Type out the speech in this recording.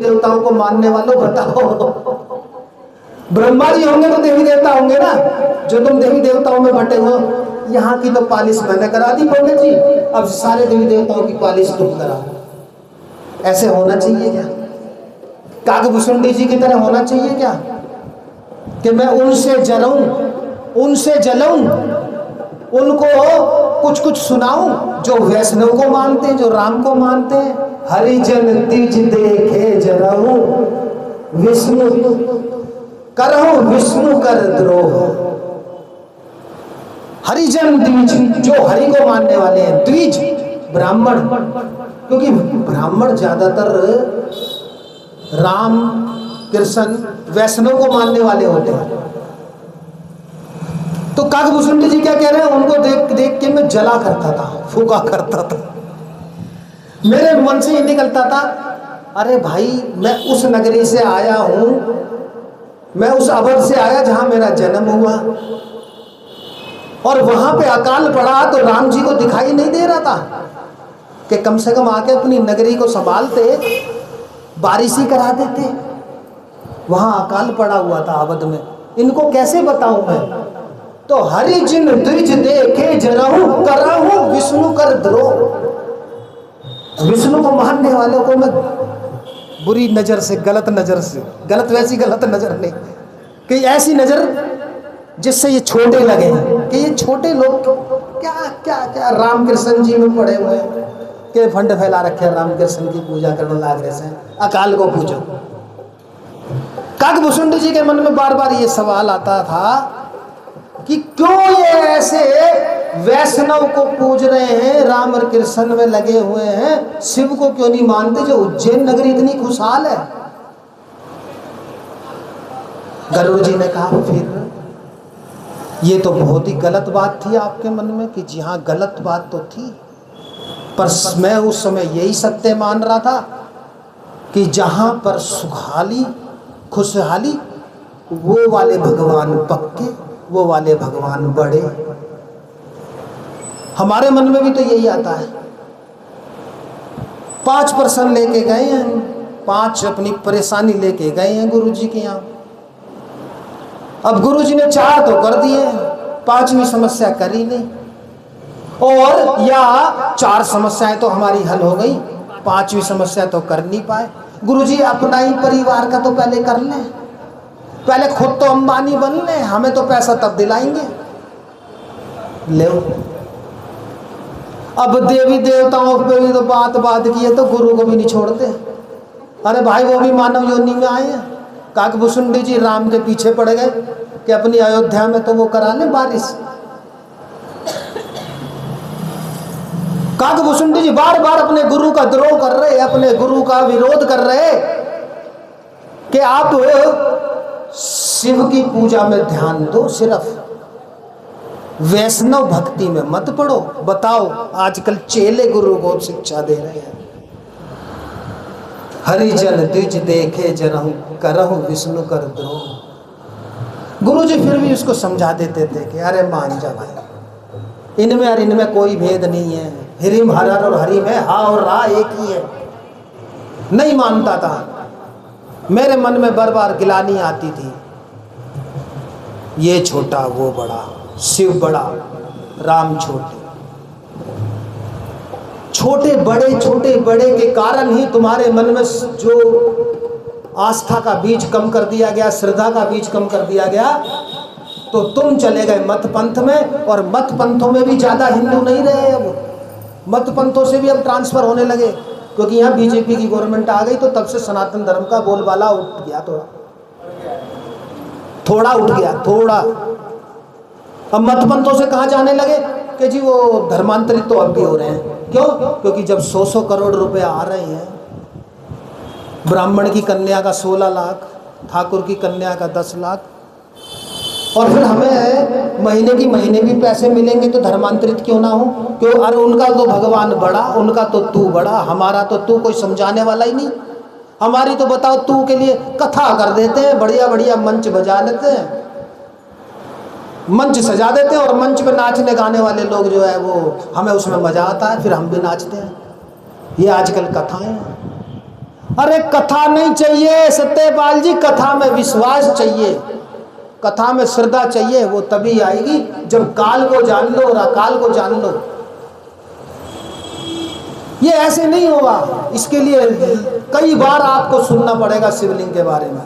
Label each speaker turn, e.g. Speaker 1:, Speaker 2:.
Speaker 1: देवताओं को मानने वालों बताओ, ब्रह्मा जी होंगे तो देवी देवता होंगे ना, जो तुम देवी देवताओं में बटे हो। यहाँ की तो पालिश मैंने करा दी पंडित जी, अब सारे देवी देवताओं की पालिश तुम कराओ। ऐसे होना चाहिए क्या? काकभूषुंडी जी की तरह होना चाहिए क्या कि मैं उनसे जलूं, उनसे जलूं, उनको कुछ कुछ सुनाऊं जो वैष्णव को मानते हैं, जो राम को मानते हैं। हरिजन तिज देखे जरहूं, विष्णु करहूं विष्णु कर द्रोह। हरिजन द्विज, जो हरि को मानने वाले हैं, द्विज ब्राह्मण, क्योंकि ब्राह्मण ज्यादातर राम कृष्ण वैष्णव को मानने वाले होते हैं। तो काकभूषुंडी जी क्या कह रहे हैं, उनको देख देख के मैं जला करता था, फूका करता था। मेरे मन से ये निकलता था, अरे भाई मैं उस नगरी से आया हूं, मैं उस अवध से आया जहां मेरा जन्म हुआ, और वहां पे अकाल पड़ा तो राम जी को दिखाई नहीं दे रहा था कि कम से कम आके अपनी नगरी को संभालते, बारिश ही करा देते। वहां अकाल पड़ा हुआ था अवध में, इनको कैसे बताऊं मैं? तो हरिजन द्विज देखे जरहूं, करहूं विष्णु कर द्रोह। विष्णु को मानने वालों को मैं बुरी नजर से, गलत नजर से, गलत वैसी गलत नजर नहीं कि ऐसी नजर जिससे ये छोटे लगे कि ये छोटे लोग क्या क्या क्या राम कृष्ण जी में पड़े हुए हैं कि फंड फैला रखे हैं, राम कृष्ण की पूजा करने लाग रहे से, अकाल को पूजो। काकभूषुंडी जी के मन में बार बार ये सवाल आता था कि क्यों ये ऐसे वैष्णव को पूज रहे हैं, राम और कृष्ण में लगे हुए हैं, शिव को क्यों नहीं मानते जो उज्जैन नगरी इतनी खुशहाल है। गरुड़ जी ने कहा फिर ये तो बहुत ही गलत बात थी आपके मन में कि जी हाँ गलत बात तो थी, पर मैं उस समय यही सत्य मान रहा था कि जहां पर सुखाली खुशहाली वो वाले भगवान पक्के, वो वाले भगवान बड़े। हमारे मन में भी तो यही आता है। 5% लेके गए हैं, 5 अपनी परेशानी लेके गए हैं गुरु जी के यहाँ। अब गुरु जी ने चाह तो कर दिए, 5वीं समस्या करी नहीं, और या 4 समस्याएं तो हमारी हल हो गई, 5वीं समस्या तो कर नहीं पाए। गुरु जी अपना ही परिवार का तो पहले कर लें, पहले खुद तो अंबानी बन लें, हमें तो पैसा तब दिलाएंगे। ले अब देवी देवताओं पे भी तो बात की है तो गुरु को भी नहीं छोड़ते। अरे भाई वो भी मानव योनि में आए हैं। काकभूषुंडी जी राम के पीछे पड़ गए कि अपनी अयोध्या में तो वो करा ले बारिश। काकभूषुंडी जी बार बार अपने गुरु का द्रोह कर रहे, अपने गुरु का विरोध कर रहे कि आप शिव की पूजा में ध्यान दो, सिर्फ वैष्णव भक्ति में मत पड़ो। बताओ आजकल चेले गुरु को शिक्षा दे रहे हैं, हरिजन द्विज देखे जरहूं, करहूं विष्णु कर द्रोह। गुरु जी फिर भी उसको समझा देते थे कि अरे मान जा भाई, इनमें और इनमें कोई भेद नहीं है, हिरिम हरर और हरि में हा और रा एक ही है। नहीं मानता था, मेरे मन में बार बार गिलानी आती थी, ये छोटा वो बड़ा, शिव बड़ा राम छोटे। छोटे बड़े के कारण ही तुम्हारे मन में जो आस्था का बीज कम कर दिया गया, श्रद्धा का बीज कम कर दिया गया, तो तुम चले गए मत पंथ में, और मत पंथों में भी ज्यादा हिंदू नहीं रहे। अब मत पंथों से भी अब ट्रांसफर होने लगे, क्योंकि यहाँ बीजेपी की गवर्नमेंट आ गई, तो तब से सनातन धर्म का बोलबाला उठ गया, थोड़ा उठ गया थोड़ा। अब मत पंथों से कहाँ जाने लगे कि जी वो धर्मांतरित तो अब भी हो रहे हैं। क्यों? क्योंकि जब 100 करोड़ रुपए आ रहे हैं, ब्राह्मण की कन्या का 16 लाख, ठाकुर की कन्या का 10 लाख, और फिर हमें महीने भी पैसे मिलेंगे, तो धर्मांतरित क्यों ना हो? क्यों? अरे उनका तो भगवान बड़ा, उनका तो तू बड़ा, हमारा तो तू कोई समझाने वाला ही नहीं। हमारी तो बताओ तू के लिए कथा कर देते हैं, बढ़िया बढ़िया मंच बजा लेते हैं, मंच सजा देते हैं, और मंच पे नाचने गाने वाले लोग जो है वो हमें उसमें मजा आता है, फिर हम भी नाचते हैं। ये आजकल कथाएं हैं। अरे कथा नहीं चाहिए सत्यपाल जी, कथा में विश्वास चाहिए, कथा में श्रद्धा चाहिए। वो तभी आएगी जब काल को जान लो और अकाल को जान लो। ये ऐसे नहीं होगा, इसके लिए कई बार आपको सुनना पड़ेगा शिवलिंग के बारे में।